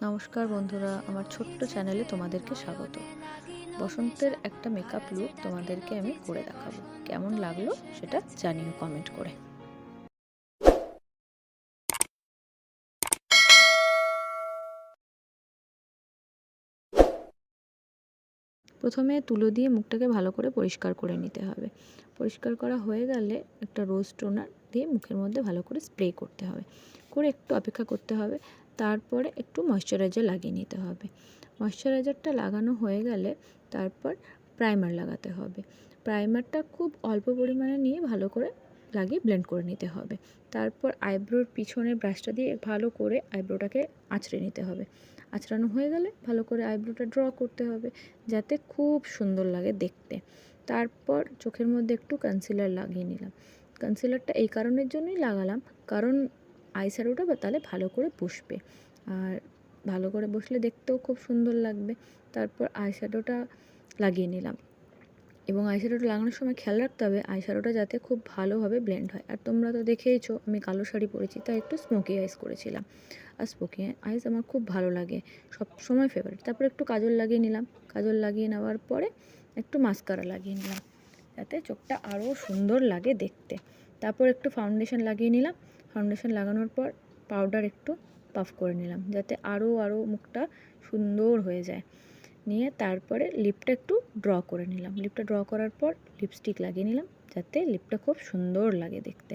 নমস্কার বন্ধুরা, আমার ছোট্ট চ্যানেলে তোমাদেরকে স্বাগত। বসন্তের একটা মেকআপ লুক তোমাদেরকে আমি করে দেখাবো। কেমন লাগলো সেটা জানিও কমেন্ট করে। প্রথমে তুলো দিয়ে মুখটাকে ভালো করে পরিষ্কার করে নিতে হবে। পরিষ্কার করা হয়ে গেলে একটা রোজ টোনার দিয়ে মুখের মধ্যে ভালো করে স্প্রে করতে হবে, করে একটু অপেক্ষা করতে হবে। তারপরে একটু ময়শ্চারাইজার লাগিয়ে নিতে হবে। ময়শ্চারাইজারটা লাগানো হয়ে গেলে তারপর প্রাইমার লাগাতে হবে। প্রাইমারটা খুব অল্প পরিমাণে নিয়ে ভালো করে লাগিয়ে ব্লেন্ড করে নিতে হবে। তারপর আইব্রোর পিছনে ব্রাশটা দিয়ে ভালো করে আইব্রোটাকে আঁচড়ে নিতে হবে। আঁচড়ানো হয়ে গেলে ভালো করে আইব্রোটা ড্র করতে হবে, যাতে খুব সুন্দর লাগে দেখতে। তারপর চোখের মধ্যে একটু কনসিলার লাগিয়ে নিলাম। কনসিলারটা এই কারণের জন্যই লাগালাম, কারণ আইশ্যাডোটা তাহলে ভালো করে বসবে, আর ভালো করে বসলে দেখতেও খুব সুন্দর লাগবে। তারপর আইশ্যাডোটা লাগিয়ে নিলাম, এবং আইশ্যাডোটা লাগানোর সময় খেয়াল রাখতে হবে আইশ্যাডোটা যাতে খুব ভালোভাবে ব্লেন্ড হয়। আর তোমরা তো দেখেইছো আমি কালো শাড়ি পরেছি, তাই একটু স্মোকি আইস করেছিলাম। আর স্মোকি আইস আমার খুব ভালো লাগে, সব সময় ফেভারিট। তারপর একটু কাজল লাগিয়ে নিলাম। কাজল লাগিয়ে নেওয়ার পরে একটু মাস্কারা লাগিয়ে নিলাম, যাতে চোখটা আরও সুন্দর লাগে দেখতে। তারপর একটু ফাউন্ডেশন লাগিয়ে নিলাম। ফাউন্ডেশন লাগানোর পর পাউডার একটু পাফ করে নিলাম, যাতে আরও মুখটা সুন্দর হয়ে যায়। নিয়ে তারপরে লিপটা একটু ড্র করে নিলাম। লিপটা ড্র করার পর লিপস্টিক লাগিয়ে নিলাম, যাতে লিপটা খুব সুন্দর লাগে দেখতে।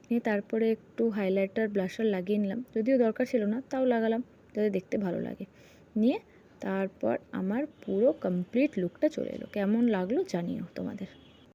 নিয়ে তারপরে একটু হাইলাইটার ব্লাশার লাগিয়ে নিলাম, যদিও দরকার ছিল না তাও লাগালাম, যাতে দেখতে ভালো লাগে। নিয়ে তারপর আমার পুরো কমপ্লিট লুকটা চলে এলো। কেমন লাগলো জানিও তোমাদের।